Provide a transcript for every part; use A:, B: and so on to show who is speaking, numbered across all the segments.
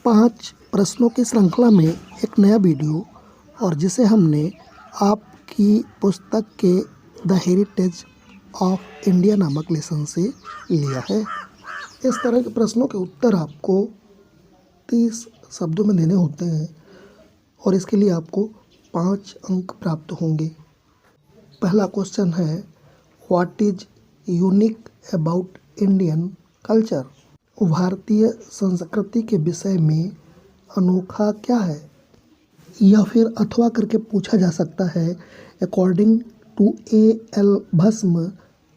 A: 5 प्रश्नों की श्रृंखला में एक नया वीडियो और जिसे हमने आपकी पुस्तक के द हेरिटेज ऑफ इंडिया नामक लेसन से लिया है। इस तरह के प्रश्नों के उत्तर आपको 30 शब्दों में देने होते हैं और इसके लिए आपको 5 अंक प्राप्त होंगे। पहला क्वेश्चन है, what is unique about Indian culture? भारतीय संस्कृति के विषय में अनोखा क्या है? या फिर अथवा करके पूछा जा सकता है, according to A.L. Basham,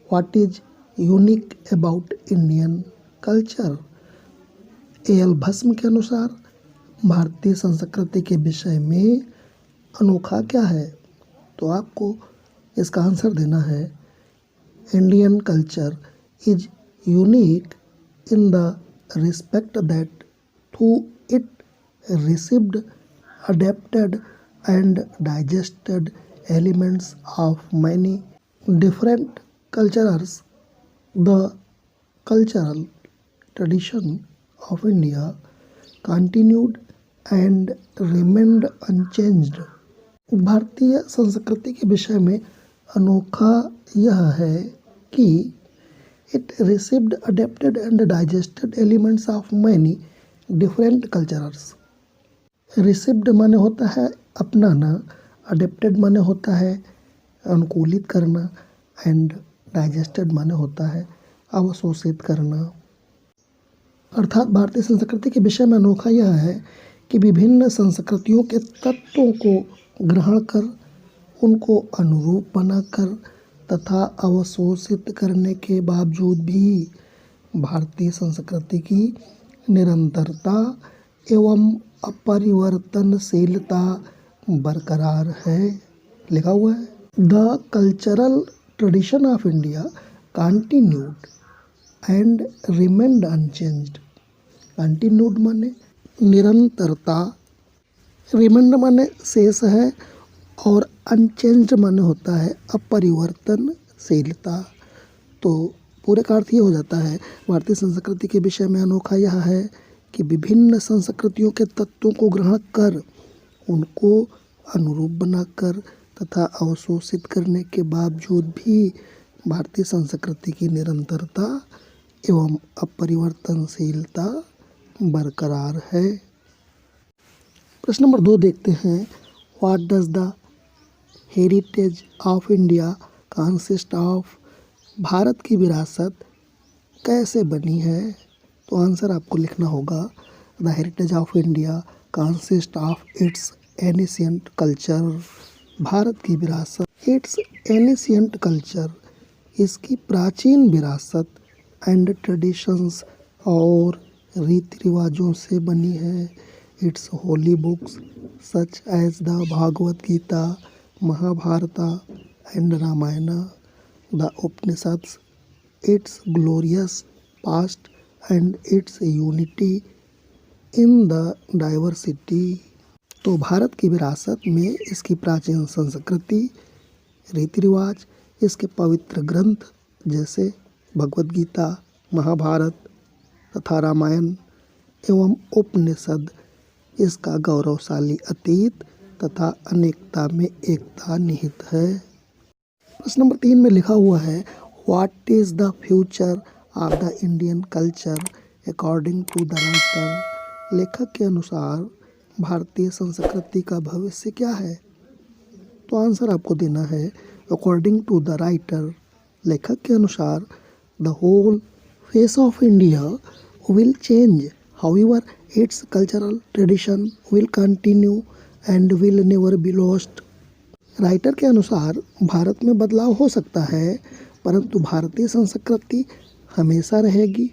A: what is unique about Indian culture? A.L. Basham के अनुसार भारतीय संस्कृति के विषय में अनोखा क्या है? तो आपको इसका आंसर देना है, Indian culture is unique in the respect that through it received, adapted and digested elements of many different cultures. The cultural tradition of India continued and remained unchanged. भारतीय संस्कृति के विषय में अनोखा यह है कि it received, adapted and digested elements of many different cultures. received माने होता है अपनाना, adapted माने होता है अनुकूलित करना and digested माने होता है अवशोषित करना। अर्थात भारतीय संस्कृति के विषय में अनोखा यह है कि विभिन्न संस्कृतियों के तत्वों को ग्रहण कर, उनको अनुरूप बनाकर तथा अवशोषित करने के बावजूद भी भारतीय संस्कृति की निरंतरता एवं अपरिवर्तनशीलता बरकरार है। लिखा हुआ है, the cultural tradition of India continued and remained unchanged. Continued माने निरंतरता, रिमेन्ड माने शेष है और अनचेंज्ड माने होता है अपरिवर्तनशीलता। तो पूरे का अर्थ ये हो जाता है, भारतीय संस्कृति के विषय में अनोखा यह है कि विभिन्न संस्कृतियों के तत्वों को ग्रहण कर, उनको अनुरूप बनाकर तथा अवशोषित करने के बावजूद भी भारतीय संस्कृति की निरंतरता एवं अपरिवर्तनशीलता बरकरार है। प्रश्न नंबर 2 देखते हैं, what does the heritage of India consist of? Bharat की विरासत कैसे बनी है? तो आंसर आपको लिखना होगा, the heritage of India consist of its ancient culture. Bharat की विरासत इट्स एनिशिएंट कल्चर, इसकी प्राचीन विरासत एंड ट्रेडिशंस और रीति रिवाजों से बनी है। Its holy books such as the Bhagavad Gita, Mahabharata and Ramayana, the Upanishads, its glorious past and its unity in the diversity. तो भारत की विरासत में इसकी प्राचीन संस्कृति, रीति रिवाज, इसके पवित्र ग्रंथ जैसे भगवत गीता, महाभारत तथा रामायण एवं उपनिषद, इसका गौरवशाली अतीत तथा अनेकता में एकता निहित है। प्रश्न नंबर 3 में लिखा हुआ है, what is the future of the Indian culture according to the writer? लेखक के अनुसार भारतीय संस्कृति का भविष्य क्या है? तो आंसर आपको देना है, अकॉर्डिंग टू द राइटर, लेखक के अनुसार the whole face of India will change, however its cultural tradition will continue and will never be lost. Writer के अनुसार भारत में बदलाव हो सकता है, परंतु भारतीय संस्कृति हमेशा रहेगी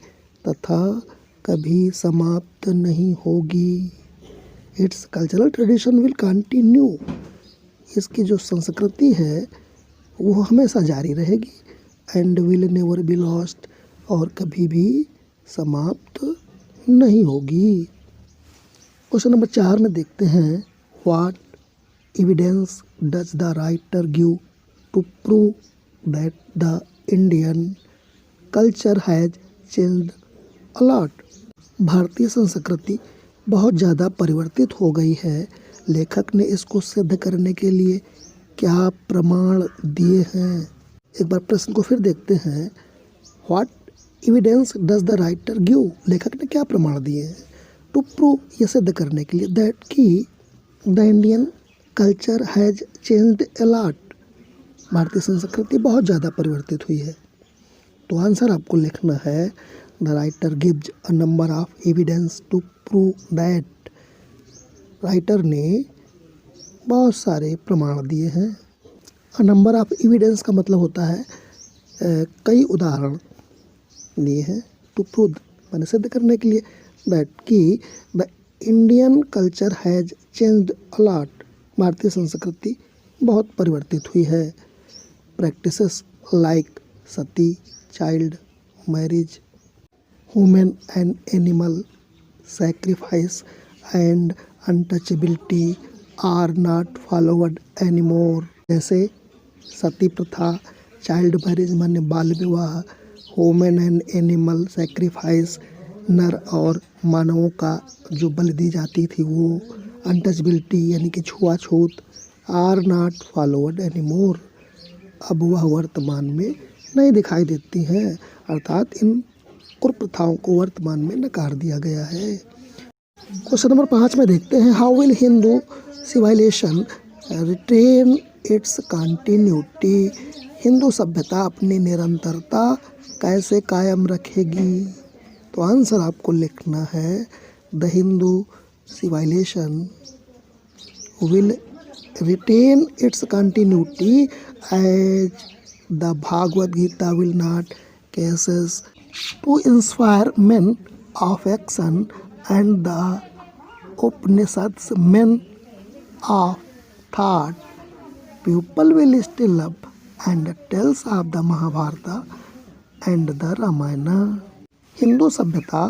A: तथा कभी समाप्त नहीं होगी। It's cultural tradition will continue, इसकी जो संस्कृति है वो हमेशा जारी रहेगी, and will never be lost, और कभी भी समाप्त नहीं होगी। क्वेश्चन नंबर 4 में देखते हैं, what evidence does the writer give to prove that the Indian culture has changed a lot? भारतीय संस्कृति बहुत ज़्यादा परिवर्तित हो गई है। लेखक ने इसको सिद्ध करने के लिए क्या प्रमाण दिए हैं? एक बार प्रश्न को फिर देखते हैं। What evidence does the writer give? लेखक ने क्या प्रमाण दिए हैं टू प्रूव, यह सिद्ध करने के लिए, दैट कि the Indian culture has changed a lot, भारतीय संस्कृति बहुत ज़्यादा परिवर्तित हुई है। तो आंसर आपको लिखना है the writer gives a number of evidence to prove that. Writer ने बहुत सारे प्रमाण दिए हैं। अ नंबर ऑफ एविडेंस का मतलब होता है कई उदाहरण लिए हैं, टू प्रूव मैंने सिद्ध करने के लिए, दैट कि the Indian culture has changed a lot, भारतीय संस्कृति बहुत परिवर्तित हुई है। Practices like Sati, child marriage, human and animal sacrifice and untouchability are not followed anymore। जैसे सती प्रथा, चाइल्ड मैरिज माने बाल विवाह, ह्यूमन एंड एनिमल सैक्रिफाइस, नर और मानवों का जो बलि दी जाती थी वो, अनटचबिलिटी यानी कि छुआछूत, आर नॉट फॉलोवर्ड एनीमोर, अब वह वर्तमान में नहीं दिखाई देती हैं, अर्थात इन कुप्रथाओं को वर्तमान में नकार दिया गया है। क्वेश्चन नंबर 5 में देखते हैं, how will Hindu civilisation retain its continuity? Hindu सभ्यता अपनी निरंतरता कैसे कायम रखेगी? तो आंसर आपको लिखना है the Hindu civilisation will retain its continuity as the Bhagavad Gita will not cease to inspire men of action and the Upanishads men of thought. People will still love and tales of the Mahabharata and the Ramayana. Hindu सभ्यता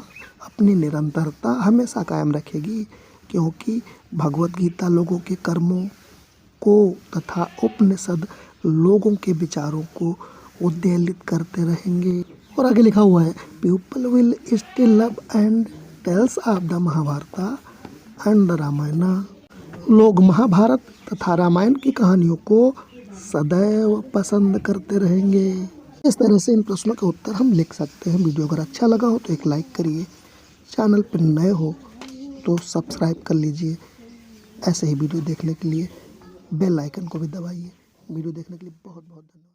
A: अपनी निरंतरता हमेशा कायम रखेगी क्योंकि भगवत गीता लोगों के कर्मों को तथा उपनिषद लोगों के विचारों को उद्वेलित करते रहेंगे। और आगे लिखा हुआ है, people will still love and tales of the Mahabharata and the Ramayana. लोग महाभारत तथा रामायण की कहानियों को सदैव पसंद करते रहेंगे। इस तरह से इन प्रश्नों के उत्तर हम लिख सकते हैं। वीडियो अगर अच्छा लगा हो तो एक लाइक करिए, चैनल पर नए हो तो सब्सक्राइब कर लीजिए। ऐसे ही वीडियो देखने के लिए बेल आइकन को भी दबाइए। वीडियो देखने के लिए बहुत बहुत धन्यवाद।